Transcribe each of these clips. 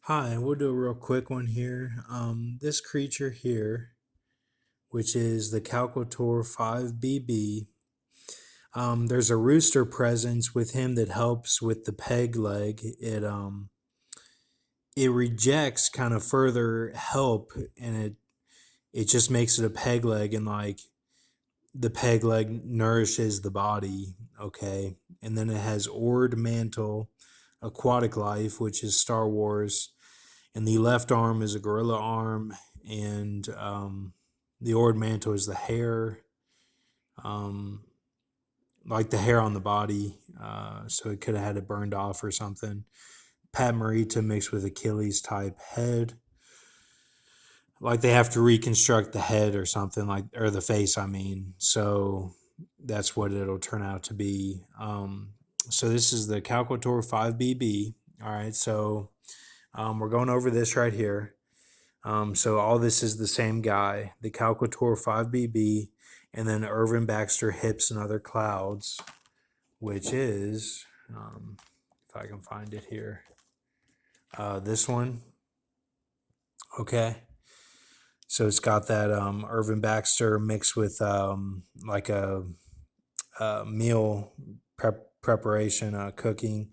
Hi, we'll do a real quick one here. This creature here, which is the Calcator 5BB, there's a rooster presence with him that helps with the peg leg. It rejects kind of further help, and it just makes it a peg leg, and like the peg leg nourishes the body. Okay, and then it has Ord Mantle, Aquatic Life, which is Star Wars, and the left arm is a gorilla arm, and the Ord Mantle is the hair, um, like the hair on the body. So it could have had it burned off or something. Pat Morita mixed with Achilles type head, like they have to reconstruct the head or something, like, or the face. I mean, so that's what it'll turn out to be. So this is the Calcator 5BB. All right, so we're going over this right here. So all this is the same guy, the Calcator 5BB, and then Irvin Baxter Hips and Other Clouds, which is, if I can find it here, this one. Okay. So it's got that Irvin Baxter mixed with like a meal preparation, cooking,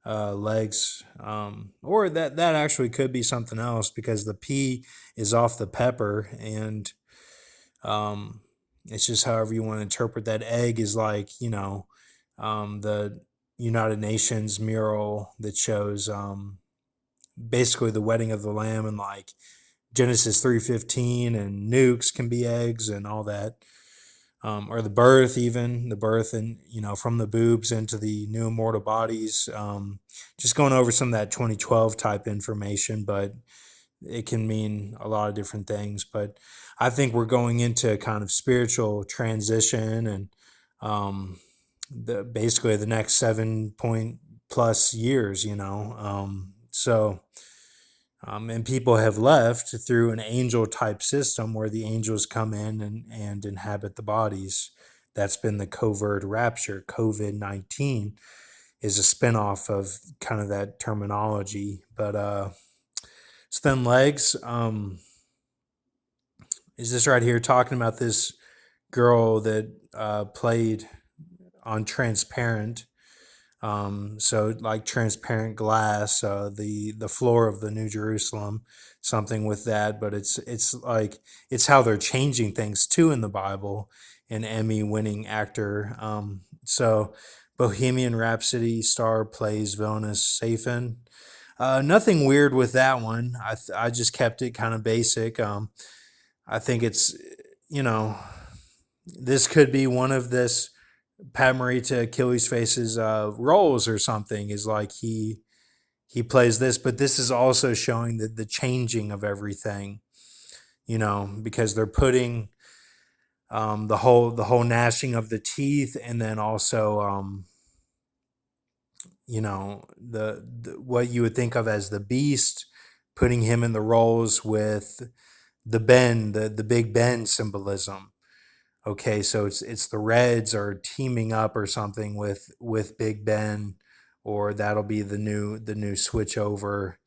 legs, or that actually could be something else because the P is off the pepper, and um, it's just however you want to interpret that. Egg is like, the United Nations mural that shows basically the wedding of the lamb, and like Genesis 3:15, and nukes can be eggs and all that. Or the birth, even the birth, and from the boobs into the new immortal bodies. Just going over some of that 2012 type information, but it can mean a lot of different things. But I think we're going into kind of spiritual transition, and basically the next 7 point plus years. And people have left through an angel type system where the angels come in and inhabit the bodies. That's been the covert rapture. COVID-19 is a spinoff of kind of that terminology. But Thin Legs is this right here talking about this girl that played on Transparent. So like transparent glass, the floor of the New Jerusalem, something with that. But it's like it's how they're changing things too in the Bible. An Emmy-winning actor. So Bohemian Rhapsody star plays Villainous Safin. Nothing weird with that one. I just kept it kind of basic. I think it's you know this could be one of this Pat Morita Achilles faces roles or something, is like he plays this, but this is also showing the changing of everything, because they're putting the whole gnashing of the teeth, and then also the what you would think of as the beast, putting him in the roles with the Big Ben symbolism. Okay, so it's the Reds are teaming up or something with Big Ben, or that'll be the new switch over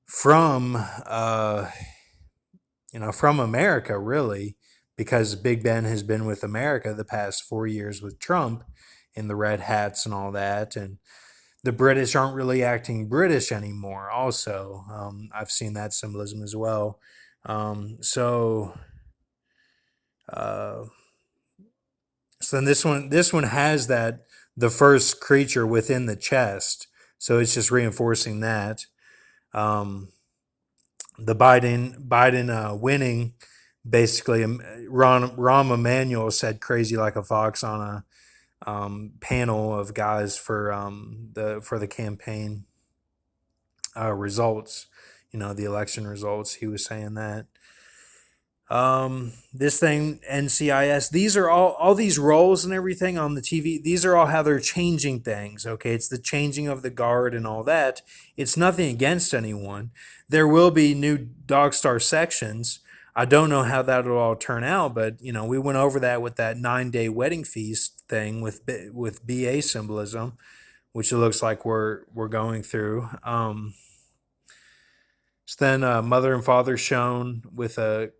from from America, really, because Big Ben has been with America the past 4 years with Trump and the red hats and all that, and the British aren't really acting British anymore. Also, I've seen that symbolism as well. So. Uh, So then this one has that the first creature within the chest. So it's just reinforcing that. Um, the Biden winning, basically, Rahm Emanuel said crazy like a fox on a panel of guys for the campaign results. The election results. He was saying that. This thing, NCIS, these are all these roles and everything on the TV. These are all how they're changing things. Okay, it's the changing of the guard and all that. It's nothing against anyone. There will be new Dog Star sections. I don't know how that'll all turn out, but we went over that with that 9 day wedding feast thing with BA symbolism, which it looks like we're going through. So then mother and father shown with a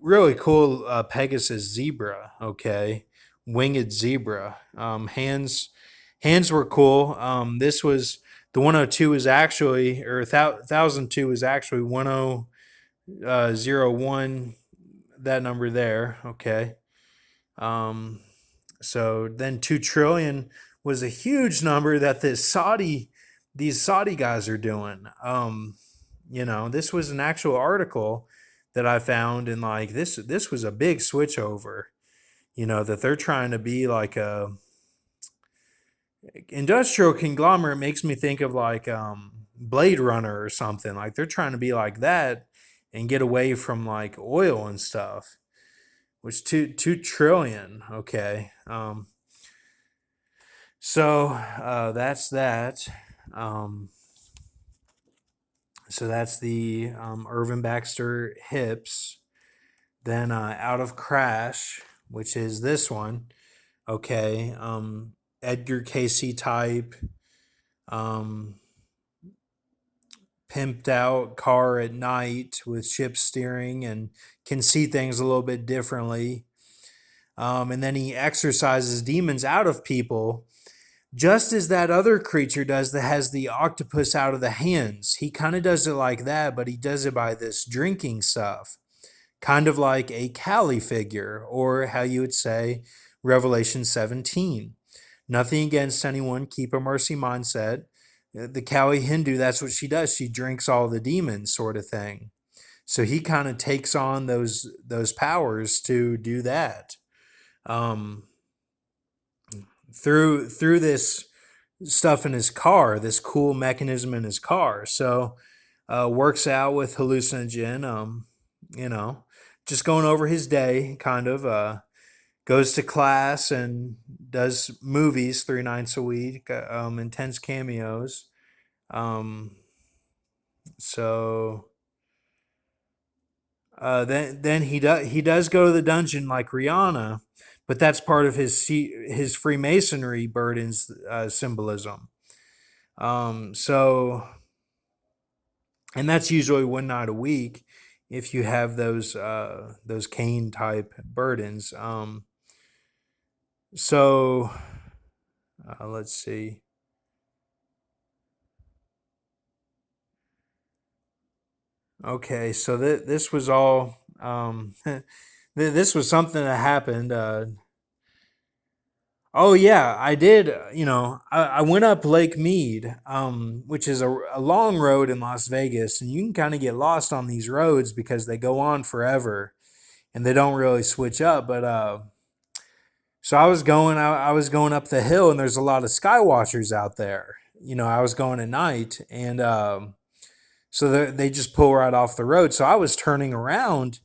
really cool Pegasus zebra. Okay, winged zebra. Hands were cool. This was the 102 is actually, or 1002 is actually 1001. That number there. Okay. Um, so then 2 trillion was a huge number that these Saudi guys are doing. This was an actual article that I found, and like this was a big switch over. That they're trying to be like a industrial conglomerate. Makes me think of like Blade Runner or something. Like they're trying to be like that and get away from like oil and stuff. Which 2 trillion? Okay. So that's that. Um, so that's the Irvin Baxter hips. Then Out of Crash, which is this one. Okay. Edgar Casey type. Um, Pimped out car at night with ship steering and can see things a little bit differently. And then he exorcises demons out of people, just as that other creature does that has the octopus out of the hands. He kind of does it like that, but he does it by this drinking stuff, kind of like a Kali figure, or how you would say Revelation 17. Nothing against anyone, keep a mercy mindset. The Kali Hindu, that's what she does. She drinks all the demons, sort of thing. So he kind of takes on those powers to do that. Um, through this stuff in his car, this cool mechanism in his car. So works out with hallucinogen. You know, just going over his day, kind of. Goes to class and does movies 3 nights a week. Intense cameos. Um, so then he does go to the dungeon like Rihanna, but that's part of his Freemasonry burdens symbolism. So and that's usually 1 night a week if you have those Cain type burdens. So let's see. Okay, so this was all. This was something that happened. Oh yeah, I did. I went up Lake Mead, which is a long road in Las Vegas, and you can kind of get lost on these roads because they go on forever and they don't really switch up. But so I was going up the hill, and there's a lot of sky watchers out there. I was going at night, and so they just pull right off the road. So I was turning around,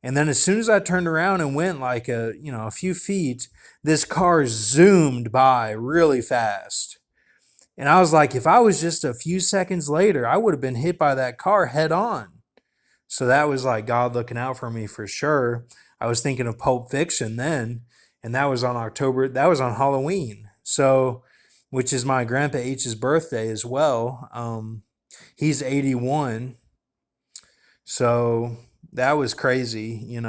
and then as soon as I turned around and went like a few feet, this car zoomed by really fast. And I was like, if I was just a few seconds later, I would have been hit by that car head on. So that was like God looking out for me for sure. I was thinking of Pulp Fiction then, and that was on Halloween. So, which is my grandpa H's birthday as well. He's 81. So that was crazy.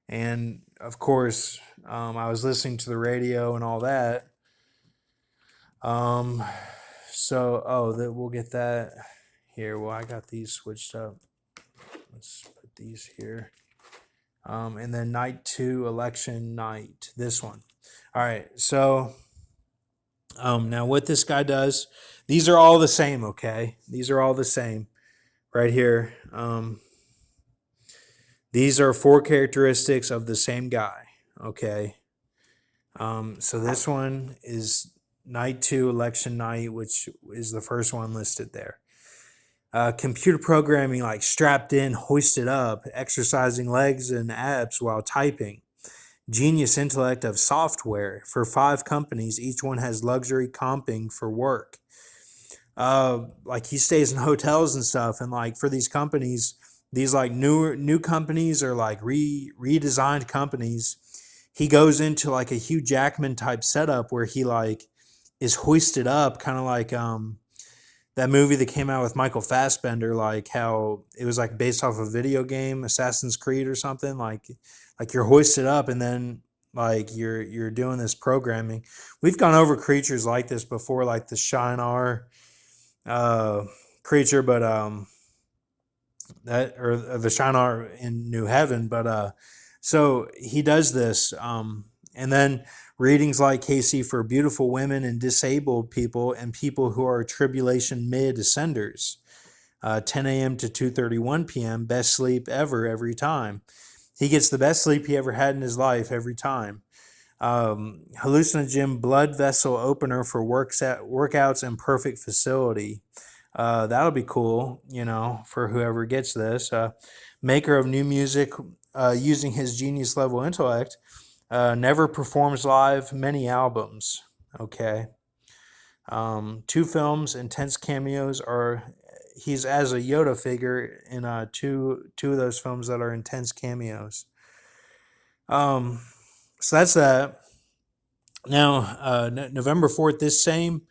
And of course, I was listening to the radio and all that. Um, that we'll get that here. Well, I got these switched up. Let's put these here. And then night 2, election night. This one. All right. So, now what this guy does, these are all the same, okay? These are all the same right here. These are 4 characteristics of the same guy, okay? So this one is night 2, election night, which is the first one listed there. Computer programming, like strapped in, hoisted up, exercising legs and abs while typing. Genius intellect of software for 5 companies. Each one has luxury comping for work. Like he stays in hotels and stuff, and like for these companies, these like new companies or like redesigned companies, he goes into like a Hugh Jackman type setup where he like is hoisted up, kind of like that movie that came out with Michael Fassbender, like how it was like based off a video game, Assassin's Creed or something. Like you're hoisted up and then like you're doing this programming. We've gone over creatures like this before, like the Shinar uh, creature, but that or the Shinar in New Heaven, but so he does this, and then readings like Casey for beautiful women and disabled people and people who are tribulation mid ascenders. 10 a.m. to 2:31 p.m. Best sleep ever every time. He gets the best sleep he ever had in his life every time. Hallucinogen blood vessel opener for workouts and perfect facility. That'll be cool, for whoever gets this. Maker of new music using his genius level intellect. Never performs live, many albums. Okay. 2 films, intense cameos are. He's as a Yoda figure in two of those films that are intense cameos. Um, so that's that. Now, November 4th, this same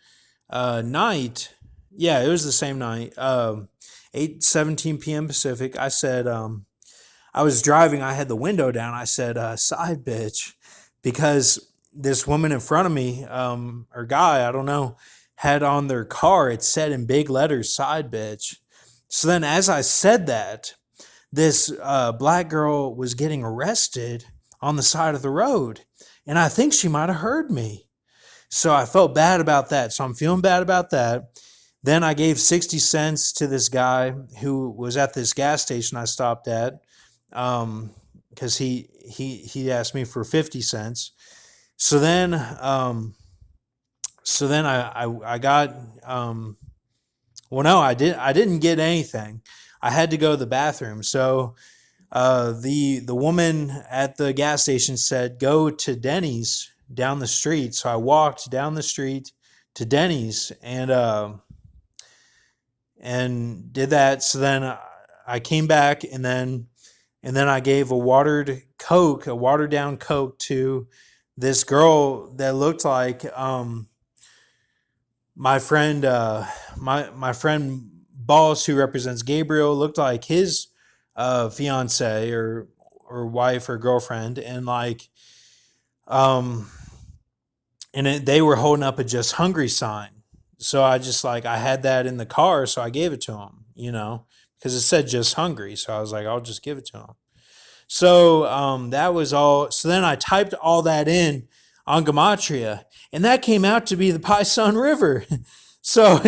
night, yeah, it was the same night, 8:17 p.m. Pacific. I said, I was driving, I had the window down. I said, side bitch, because this woman in front of me, or guy, I don't know, had on their car, it said in big letters, side bitch. So then as I said that, this black girl was getting arrested on the side of the road. And I think she might have heard me. So I felt bad about that. So I'm feeling bad about that. Then I gave 60 cents to this guy who was at this gas station I stopped at, because he asked me for 50 cents. So then I got well, no, I didn't get anything. I had to go to the bathroom. So the woman at the gas station said, go to Denny's down the street. So I walked down the street to Denny's and did that. So then I came back and then I gave a watered down Coke to this girl that looked like my friend my friend Boss, who represents Gabriel, looked like his fiance or wife or girlfriend, and like they were holding up a just hungry sign. So I just like I had that in the car, so I gave it to him, because it said just hungry. So I was like, I'll just give it to him. So that was all. So then I typed all that in on Gematria, and that came out to be the Paisan River. So,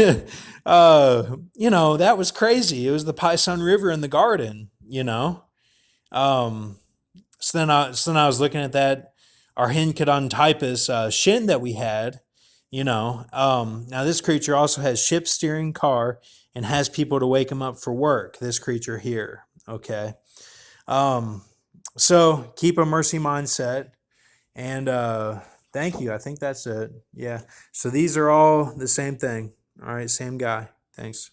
that was crazy. It was the Paisan River in the garden, So then I was looking at that Arhinkadan typus shin that we had, Now this creature also has ship steering car and has people to wake him up for work. This creature here, okay. So keep a mercy mindset, and thank you. I think that's it. Yeah. So these are all the same thing. All right, same guy. Thanks.